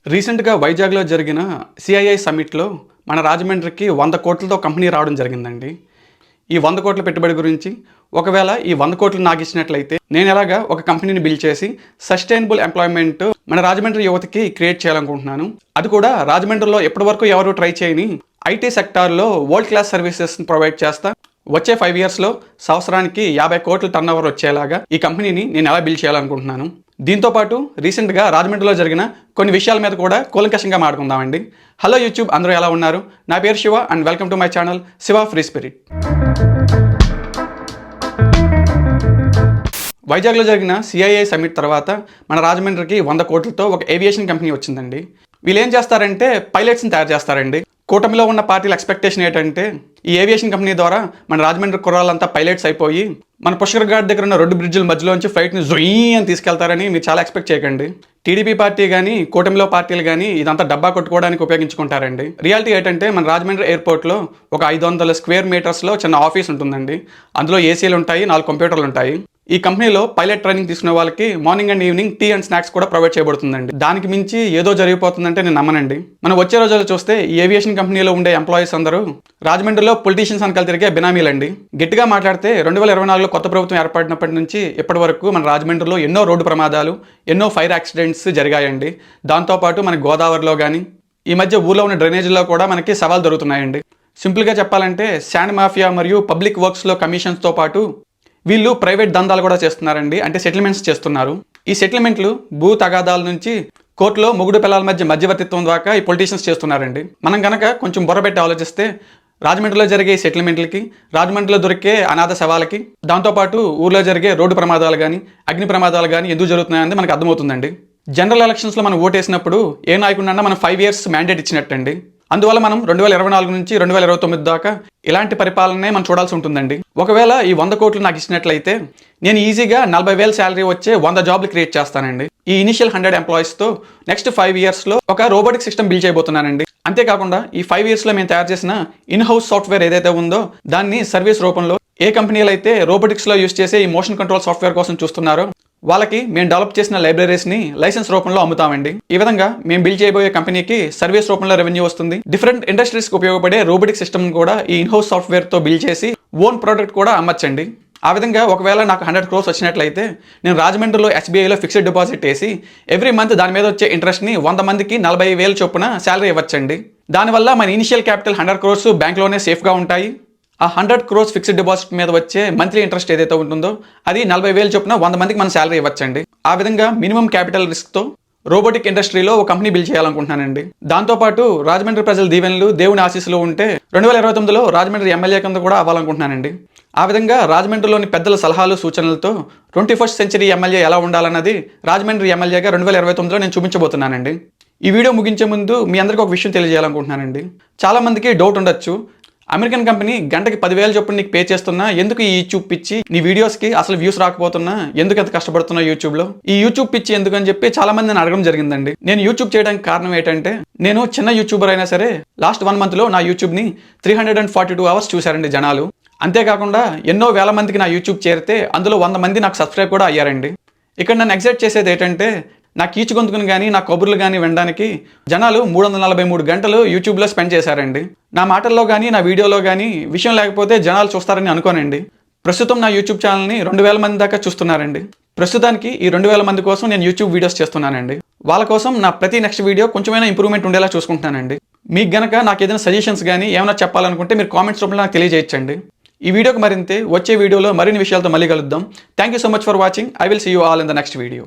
రీసెంట్‌గా వైజాగ్‌లో జరిగిన సిఐఐ సమ్మిట్‌లో మన రాజమండ్రికి 100 కోట్లతో కంపెనీ రావడం జరిగిందండి. ఈ 100 కోట్ల పెట్టుబడి గురించి, ఒకవేళ ఈ 100 కోట్లు నాకిచ్చినట్లయితే నేను ఎలాగా ఒక కంపెనీని బిల్డ్ చేసి సస్టైనబుల్ ఎంప్లాయ్‌మెంట్ మన రాజమండ్రి యువతకి క్రియేట్ చేయాలనుకుంటున్నాను. అది కూడా రాజమండ్రిలో ఇప్పటివరకు ఎవరు ట్రై చేయని ఐటీ సెక్టార్‌లో వరల్డ్ క్లాస్ సర్వీసెస్‌ని ప్రొవైడ్ చేస్తా. వచ్చే 5 ఇయర్స్‌లో సంవత్సరానికి 50 కోట్ల టర్నోవర్ వచ్చేలాగా ఈ కంపెనీని నేను ఎలా బిల్డ్ చేయాలనుకుంటున్నాను. దీంతో పాటు రీసెంట్‌గా రాజమండ్రిలో జరిగిన కొన్ని విషయాల మీద కూడా కూలంకషంగా మాట్లాడుకుందామండి. హలో యూట్యూబ్, అందరూ ఎలా ఉన్నారు? నా పేరు Shiva and welcome to my channel Shiva free spirit. వైజాగ్లో జరిగిన సిఐఐ సమ్మిట్ తర్వాత మన రాజమండ్రికి 100 కోట్లతో ఒక ఏవియేషన్ కంపెనీ వచ్చిందండి. వీళ్ళు ఏం చేస్తారంటే పైలట్స్ని తయారు చేస్తారండి. కూటమిలో ఉన్న పార్టీల ఎక్స్పెక్టేషన్ ఏంటంటే ఈ ఏవియేషన్ కంపెనీ ద్వారా మన రాజమండ్రి కుర్రాళ్ళంతా పైలట్స్ అయిపోయి మన పుష్కర్ ఘాట్ దగ్గర ఉన్న 2 బ్రిడ్జిల మధ్యలోంచి ఫ్లైట్ని జొయ్యి అని తీసుకెళ్తారని మీరు చాలా ఎక్స్పెక్ట్ చేయకండి. టీడీపీ పార్టీ కానీ కూటమిలో పార్టీలు కానీ ఇదంతా డబ్బా కొట్టుకోవడానికి ఉపయోగించుకుంటారండి. రియాలిటీ ఏంటంటే మన రాజమండ్రి ఎయిర్పోర్ట్లో ఒక 500 స్క్వేర్ మీటర్స్లో చిన్న ఆఫీస్ ఉంటుందండి. అందులో ఏసీలు ఉంటాయి, 4 కంప్యూటర్లు ఉంటాయి. ఈ కంపెనీలో పైలట్ ట్రైనింగ్ తీసుకునే వాళ్ళకి morning and evening tea and snacks కూడా ప్రొవైడ్ చేయబడుతుందండి. దానికి మించి ఏదో జరిగిపోతుందంటే నేను నమ్మనండి. మనం వచ్చే రోజుల్లో చూస్తే ఈ ఏవియేషన్ కంపెనీలో ఉండే ఎంప్లాయీస్ అందరూ రాజమండ్రిలో పొలిటీషియన్స్ అనకాలు తిరిగే బినామీలండి. గట్టిగా మాట్లాడితే 2024లో కొత్త ప్రభుత్వం ఏర్పడినప్పటి నుంచి ఇప్పటి వరకు మన రాజమండ్రిలో ఎన్నో రోడ్డు ప్రమాదాలు, ఎన్నో ఫైర్ యాక్సిడెంట్స్ జరిగాయండి. దాంతోపాటు మన గోదావరిలో కానీ ఈ మధ్య ఊళ్ళో ఉన్న డ్రైనేజీలో కూడా మనకి సవాల్ దొరుకుతున్నాయండి. సింపుల్గా చెప్పాలంటే శాండ్ మాఫియా మరియు పబ్లిక్ వర్క్స్లో కమిషన్స్తో పాటు వీళ్ళు ప్రైవేట్ దందాలు కూడా చేస్తున్నారండి. అంటే సెటిల్మెంట్స్ చేస్తున్నారు. ఈ సెటిల్మెంట్లు భూ తగాదాల నుంచి కోర్టులో మొగుడు పిల్లల మధ్యవర్తిత్వం దాకా ఈ పొలిటీషియన్స్ చేస్తున్నారండి. మనం కనుక కొంచెం బుర్రబెట్టి ఆలోచిస్తే రాజమండ్రిలో జరిగే సెటిల్మెంట్లకి, రాజమండ్రిలో దొరికే అనాథ శవాలకి, దాంతోపాటు ఊర్లో జరిగే రోడ్డు ప్రమాదాలు కానీ అగ్ని ప్రమాదాలు కానీ ఎందుకు జరుగుతున్నాయని మనకు అర్థమవుతుందండి. జనరల్ ఎలక్షన్స్లో మనం ఓటేసినప్పుడు ఏ నాయకుడినన్నా మనం 5 ఇయర్స్ మ్యాండేట్ ఇచ్చినట్టండి. అందువల్ల మనం 2024 నుంచి 2029 దాకా ఇలాంటి పరిపాలనే మనం చూడాల్సి ఉంటుందండి. ఒకవేళ ఈ 100 కోట్లు నాకు ఇచ్చినట్లయితే నేను ఈజీగా 40,000 శాలరీ వచ్చే 100 జాబ్లు క్రియేట్ చేస్తానండి. ఈ ఇనిషియల్ 100 ఎంప్లాయీస్తో నెక్స్ట్ 5 ఇయర్స్లో ఒక రోబోటిక్ సిస్టమ్ బిల్డ్ చేయబోతున్నానండి. అంతేకాకుండా ఈ 5 ఇయర్స్లో మేము తయారు చేసిన ఇన్ హౌస్ సాఫ్ట్వేర్ ఏదైతే ఉందో దాన్ని సర్వీస్ రూపంలో ఏ కంపెనీలు అయితే రోబోటిక్స్లో యూస్ చేసే ఈ మోషన్ కంట్రోల్ సాఫ్ట్వేర్ కోసం చూస్తున్నారో వాళ్ళకి మేము డెవలప్ చేసిన లైబ్రరీస్ని లైసెన్స్ రూపంలో అమ్ముతామండి. ఈ విధంగా మేము బిల్డ్ చేయబోయే కంపెనీకి సర్వీస్ రూపంలో రెవెన్యూ వస్తుంది. డిఫరెంట్ ఇండస్ట్రీస్కి ఉపయోగపడే రోబోటిక్ సిస్టమ్ కూడా ఈ ఇన్హౌస్ సాఫ్ట్వేర్తో బిల్డ్ చేసి ఓన్ ప్రోడక్ట్ కూడా అమ్మచ్చండి. ఆ విధంగా ఒకవేళ నాకు 100 crores వచ్చినట్లయితే నేను రాజమండ్రిలో ఎస్బీఐలో ఫిక్స్డ్ డిపాజిట్ వేసి ఎవ్రీ మంత్ దాని మీద వచ్చే ఇంట్రెస్ట్ని 100 మందికి 40,000 చొప్పున శాలరీ ఇవ్వచ్చండి. దానివల్ల మన ఇనిషియల్ క్యాపిటల్ 100 crores బ్యాంక్లోనే సేఫ్గా ఉంటాయి. ఆ 100 crores ఫిక్స్డ్ డిపాజిట్ మీద వచ్చే మంత్లీ ఇంట్రెస్ట్ ఏదైతే ఉంటుందో అది 40,000 చొప్పున 100 మందికి మనం శాలరీ ఇవ్వచ్చండి. ఆ విధంగా మినిమం క్యాపిటల్ రిస్క్తో రోబోటిక్ ఇండస్ట్రీలో ఒక కంపెనీ బిల్డ్ చేయాలనుకుంటున్నానండి. దాంతోపాటు రాజమండ్రి ప్రజల దీవెనలు, దేవుని ఆశీస్సులు ఉంటే 2029లో రాజమండ్రి ఎమ్మెల్యే కింద కూడా అవ్వాలనుకుంటున్నానండి. ఆ విధంగా రాజమండ్రిలోని పెద్దల సలహాలు, సూచనలతో 21st సెంచరీ ఎమ్మెల్యే ఎలా ఉండాలన్నది రాజమండ్రి ఎమ్మెల్యేగా 2029లో నేను చూపించబోతున్నానండి. ఈ వీడియో ముగించే ముందు మీ అందరికీ ఒక విషయం తెలియజేయాలనుకుంటున్నానండి. చాలా మందికి డౌట్ ఉండొచ్చు, అమెరికన్ కంపెనీ గంటకి 10,000 చొప్పున నీకు పే చేస్తున్నా ఎందుకు ఈ యూట్యూబ్ పిచ్చి, నీ వీడియోస్కి అసలు వ్యూస్ రాకపోతున్నా ఎందుకు ఎంత కష్టపడుతున్నా యూట్యూబ్లో, ఈ యూట్యూబ్ పిచ్చి ఎందుకు అని చెప్పి చాలా మంది నన్ను అడగడం జరిగిందండి. నేను యూట్యూబ్ చేయడానికి కారణం ఏంటంటే నేను చిన్న యూట్యూబర్ అయినా సరే లాస్ట్ 1 monthలో నా యూట్యూబ్ని 342 hours చూశారండి జనాలు. అంతేకాకుండా ఎన్నో వేల మందికి నా యూట్యూబ్ చేరితే అందులో 100 మంది నాకు సబ్స్క్రైబ్ కూడా అయ్యారండి. ఇక్కడ నన్ను ఎగ్జైట్ చేసేది ఏంటంటే నా కీచు గొంతుకుని కానీ నా కబుర్లు కానీ వినడానికి జనాలు 343 గంటలు యూట్యూబ్లో స్పెండ్ చేశారండి. నా మాటల్లో కానీ నా వీడియోలో కానీ విషయం లేకపోతే జనాలు చూస్తారని అనుకోనండి. ప్రస్తుతం నా యూట్యూబ్ ఛానల్ని 2,000 మంది దాకా చూస్తున్నారండి. ప్రస్తుతానికి ఈ 2,000 మంది కోసం నేను యూట్యూబ్ వీడియోస్ చేస్తున్నానండి. వాళ్ళ కోసం నా ప్రతి నెక్స్ట్ వీడియో కొంచెమైనా ఇంప్రూవ్మెంట్ ఉండేలా చూసుకుంటానండి. మీకు గనక నాకు ఏదైనా సజెషన్స్ కానీ ఏమైనా చెప్పాలనుకుంటే మీరు కామెంట్స్ రూపంలో నాకు తెలియజేయచ్చండి. ఈ వీడియోకి మరింతే వచ్చే వీడియోలో మరిన్ని విషయాలతో మళ్ళీ కలుద్దాం. Thank you so much for watching. I will see you all in the next video.